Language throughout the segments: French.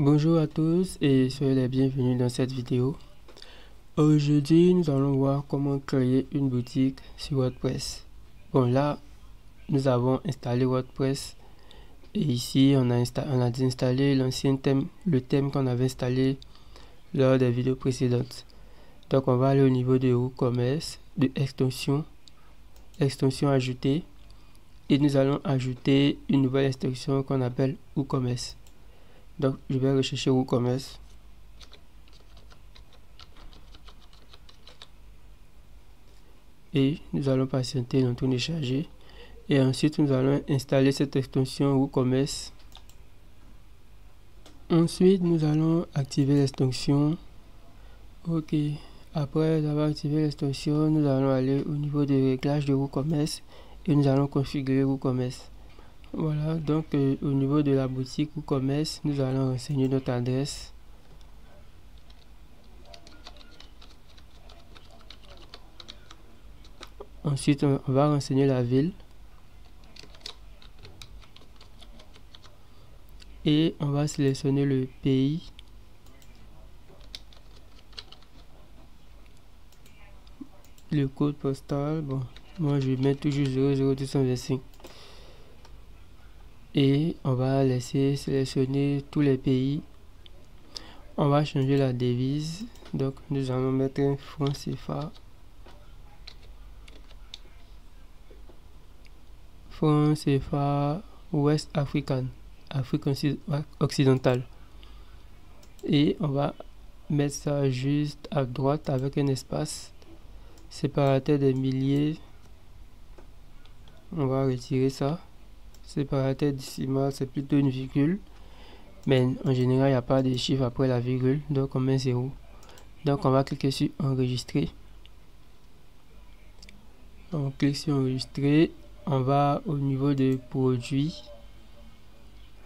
Bonjour à tous et soyez les bienvenus dans cette vidéo. Aujourd'hui, nous allons voir comment créer une boutique sur WordPress. Bon, là, nous avons installé WordPress et ici, on a désinstallé l'ancien thème, le thème qu'on avait installé lors des vidéos précédentes. Donc, on va aller au niveau de WooCommerce, de extension ajoutée, et nous allons ajouter une nouvelle extension qu'on appelle WooCommerce. Donc, je vais rechercher WooCommerce. Et nous allons patienter dans télécharger. Et ensuite, nous allons installer cette extension WooCommerce. Ensuite, nous allons activer l'extension. Ok. Après avoir activé l'extension, nous allons aller au niveau de réglage de WooCommerce et nous allons configurer WooCommerce. Voilà, donc au niveau de la boutique WooCommerce, nous allons renseigner notre adresse. Ensuite, on va renseigner la ville. Et on va sélectionner le pays. Le code postal, bon, moi je mets toujours 00225. Et on va laisser sélectionner tous les pays. On va changer la devise. Donc nous allons mettre un franc CFA. Franc CFA West African, Afrique occidentale. Et on va mettre ça juste à droite avec un espace séparateur des milliers. On va retirer ça. Séparateur décimal, c'est plutôt une virgule. Mais en général, il n'y a pas de chiffre après la virgule. Donc on met 0. Donc on va cliquer sur enregistrer. On clique sur enregistrer. On va au niveau de produits.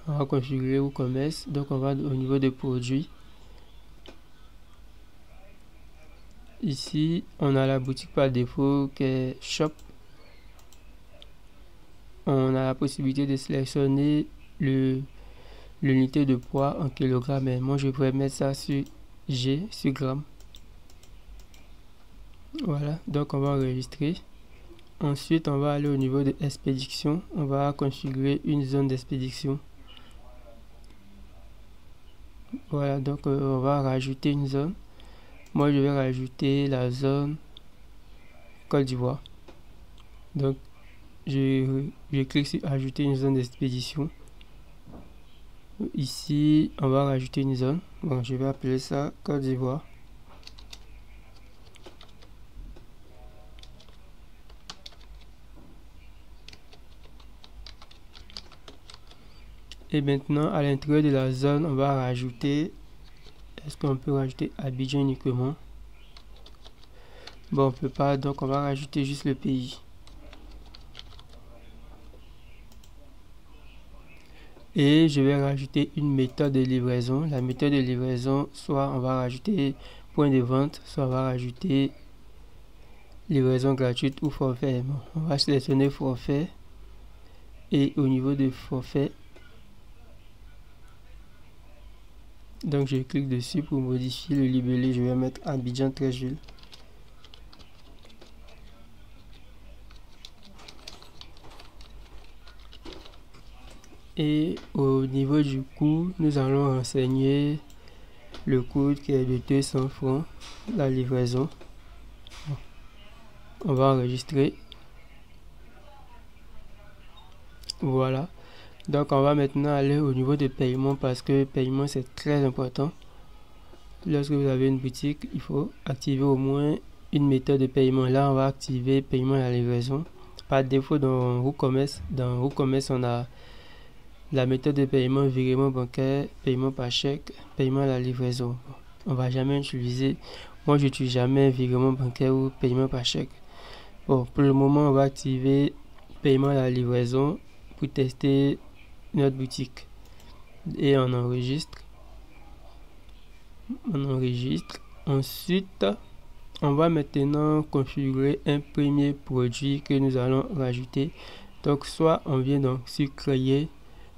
On va configurer WooCommerce. Donc on va au niveau de produits. Ici, on a la boutique par défaut qui est Shop. On a la possibilité de sélectionner l'unité de poids en kilogrammes. Mais moi, je pourrais mettre ça sur G, sur grammes. Voilà, donc on va enregistrer. Ensuite, on va aller au niveau de expédition. On va configurer une zone d'expédition. Voilà, donc on va rajouter une zone. Moi, je vais rajouter la zone Côte d'Ivoire. Donc, je clique sur ajouter une zone d'expédition. Ici, on va rajouter une zone. Bon, je vais appeler ça Côte d'Ivoire. Et maintenant, à l'intérieur de la zone, on va rajouter... Est-ce qu'on peut rajouter Abidjan uniquement? Bon, on peut pas, donc on va rajouter juste le pays. Et je vais rajouter une méthode de livraison. La méthode de livraison, soit on va rajouter point de vente, soit on va rajouter livraison gratuite ou forfait. Bon, on va sélectionner forfait. Et au niveau de forfait, donc je clique dessus pour modifier le libellé. Je vais mettre Abidjan Treichville. Et au niveau du coût, nous allons renseigner le coût qui est de 200 francs, la livraison. On va enregistrer. Voilà. Donc on va maintenant aller au niveau de paiement parce que paiement c'est très important. Lorsque vous avez une boutique, il faut activer au moins une méthode de paiement. Là, on va activer paiement à la livraison. Par défaut, dans WooCommerce, on a la méthode de paiement, virement bancaire, paiement par chèque, paiement à la livraison. On va jamais utiliser, moi j'utilise jamais virement bancaire ou paiement par chèque. Bon, pour le moment, on va activer paiement à la livraison pour tester notre boutique. Et on enregistre. Ensuite, on va maintenant configurer un premier produit que nous allons rajouter. Donc, soit on vient donc sur créer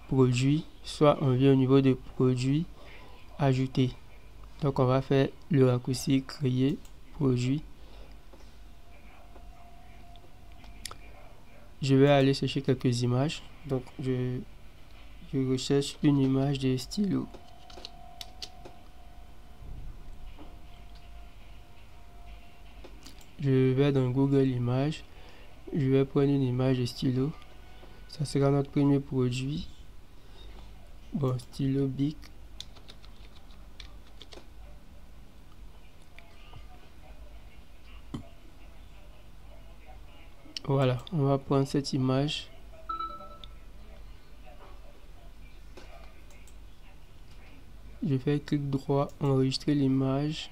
produit, soit on vient au niveau de produit ajouter. Donc on va faire le raccourci créer produit. Je vais aller chercher quelques images. Donc je recherche une image de stylo. Je vais dans Google Images. Je vais prendre une image de stylo. Ça sera notre premier produit. Bon, stylo Bic. Voilà, on va prendre cette image. Je fais clic droit, enregistrer l'image.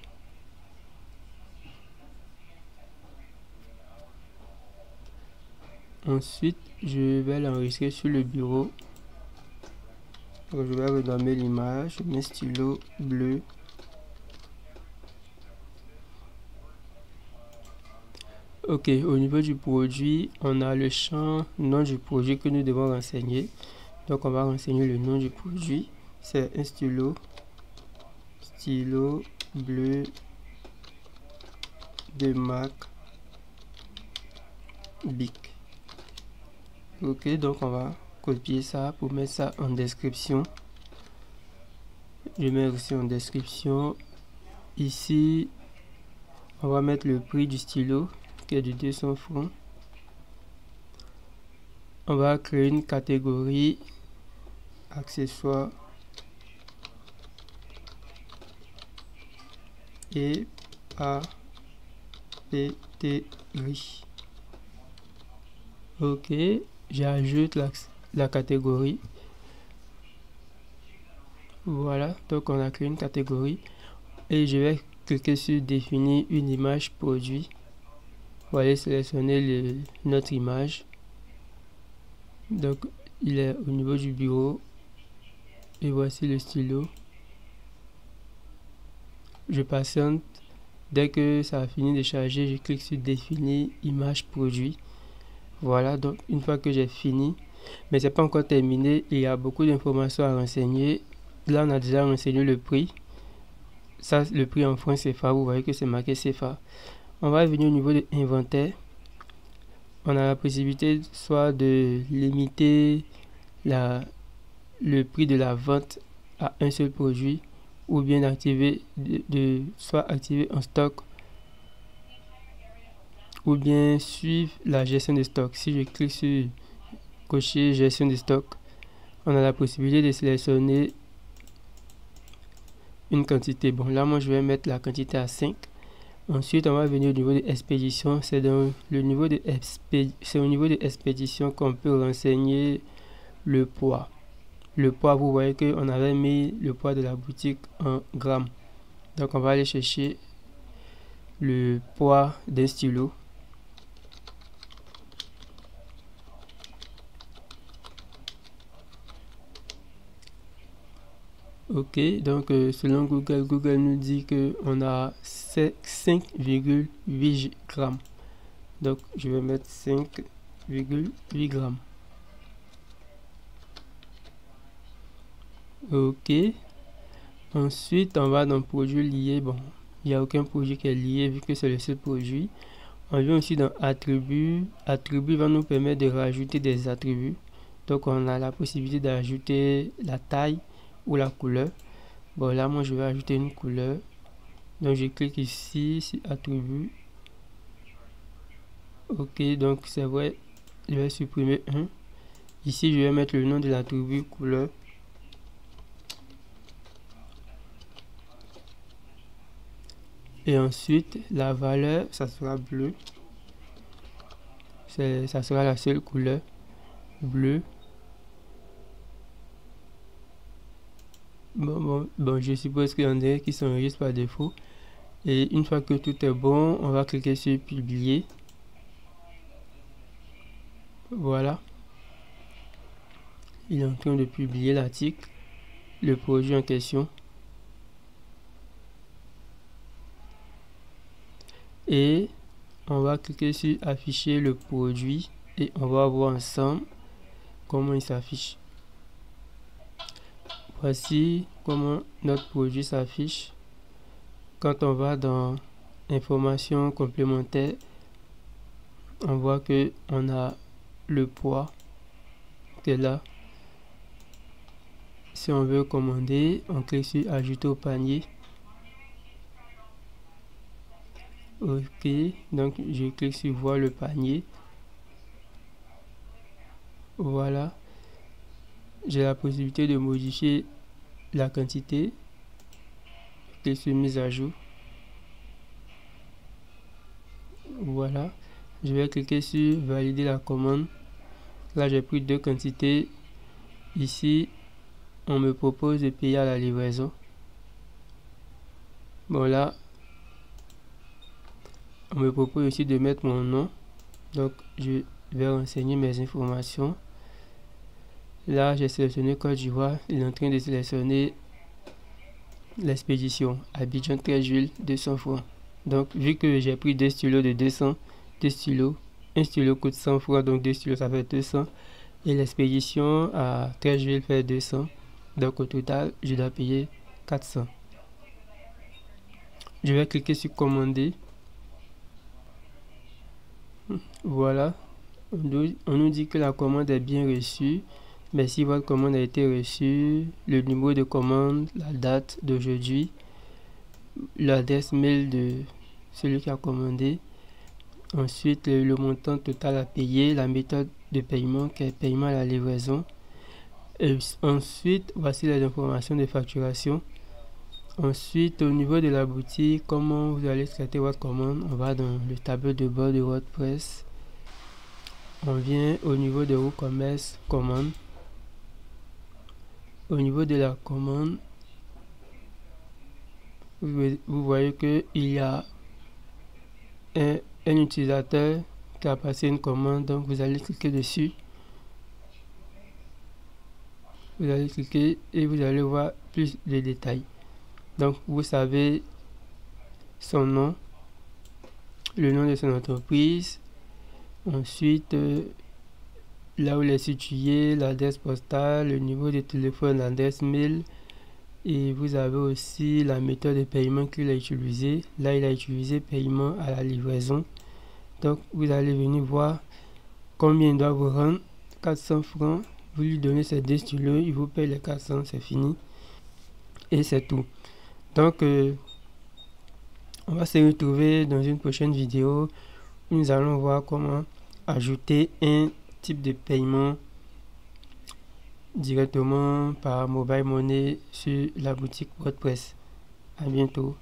Ensuite, je vais l'enregistrer sur le bureau. Donc, je vais renommer l'image, je mets stylo bleu. Ok, au niveau du produit, on a le champ nom du produit que nous devons renseigner. Donc on va renseigner le nom du produit. C'est un stylo bleu de marque Bic. Ok, donc on va copier ça pour mettre ça en description. Je mets aussi en description. Ici, on va mettre le prix du stylo qui est de 200 francs. On va créer une catégorie accessoires et papeterie. Ok, j'ajoute la catégorie. Voilà, donc on a créé une catégorie et je vais cliquer sur définir une image produit. On va aller sélectionner notre image. Donc il est au niveau du bureau et voici le stylo. Je patiente. Dès que ça a fini de charger, je clique sur définir image produit. Voilà, donc une fois que j'ai fini, mais c'est pas encore terminé, il y a beaucoup d'informations à renseigner. Là on a déjà renseigné le prix. Ça, le prix en francs CFA, vous voyez que c'est marqué CFA. On va venir au niveau de inventaire. On a la possibilité soit de limiter le prix de la vente à un seul produit, ou bien d'activer soit activer en stock, ou bien suivre la gestion de stock. Si je clique sur cocher gestion de stock, on a la possibilité de sélectionner une quantité. Bon, là moi je vais mettre la quantité à 5. Ensuite on va venir au niveau de expédition. C'est au niveau de expédition qu'on peut renseigner le poids. Le poids, vous voyez qu'on avait mis le poids de la boutique en grammes. Donc on va aller chercher le poids d'un stylo. Ok, donc selon Google nous dit que on a 5,8 grammes. Donc je vais mettre 5,8 grammes. Ok. Ensuite, on va dans produit lié. Bon, il n'y a aucun produit qui est lié vu que c'est le seul produit. On vient aussi dans attributs. Attributs va nous permettre de rajouter des attributs. Donc on a la possibilité d'ajouter la taille ou la couleur. Bon, là moi je vais ajouter une couleur. Donc je clique ici sur attributs. Ok, donc c'est vrai, je vais supprimer un. Ici je vais mettre le nom de l'attribut couleur. Et ensuite la valeur, ça sera bleu. Ça sera la seule couleur bleu. Bon, je suppose qu'il y en a qui s'enregistrent par défaut. Et une fois que tout est bon, on va cliquer sur publier. Voilà. Il est en train de publier l'article, le produit en question. Et on va cliquer sur afficher le produit et on va voir ensemble comment il s'affiche. Voici comment notre produit s'affiche. Quand on va dans informations complémentaires, on voit que on a le poids qui est là. Si on veut commander, on clique sur ajouter au panier. Ok, donc je clique sur voir le panier. Voilà, j'ai la possibilité de modifier la quantité. Je clique sur mise à jour. Voilà, je vais cliquer sur valider la commande. Là, j'ai pris 2 quantités. Ici, on me propose de payer à la livraison. Bon, là, on me propose aussi de mettre mon nom. Donc, je vais renseigner mes informations. Là, j'ai sélectionné Côte d'Ivoire. Il est en train de sélectionner l'expédition. Abidjan 13 juillet, 200 francs. Donc, vu que j'ai pris 2 stylos de 200, 2 stylos, un stylo coûte 100 francs, donc 2 stylos, ça fait 200. Et l'expédition à 13 juillet fait 200. Donc, au total, je dois payer 400. Je vais cliquer sur commander. Voilà. On nous dit que la commande est bien reçue. Mais si votre commande a été reçue, le numéro de commande, la date d'aujourd'hui, l'adresse mail de celui qui a commandé, ensuite le montant total à payer, la méthode de paiement qui est paiement à la livraison. Et ensuite, voici les informations de facturation. Ensuite, au niveau de la boutique, comment vous allez traiter votre commande, on va dans le tableau de bord de WordPress. On vient au niveau de WooCommerce, commande. Au niveau de la commande, vous voyez qu'il y a un utilisateur qui a passé une commande, donc vous allez cliquer dessus. Vous allez cliquer et vous allez voir plus de détails. Donc vous savez son nom, le nom de son entreprise, ensuite là où il est situé, l'adresse postale, le numéro de téléphone, l'adresse mail, et vous avez aussi la méthode de paiement qu'il a utilisé. Là, il a utilisé paiement à la livraison. Donc vous allez venir voir combien il doit vous rendre. 400 francs. Vous lui donnez ces 2 stylos, il vous paye les 400, c'est fini. Et c'est tout. Donc, on va se retrouver dans une prochaine vidéo où nous allons voir comment ajouter un type de paiement directement par mobile money sur la boutique WordPress. À bientôt.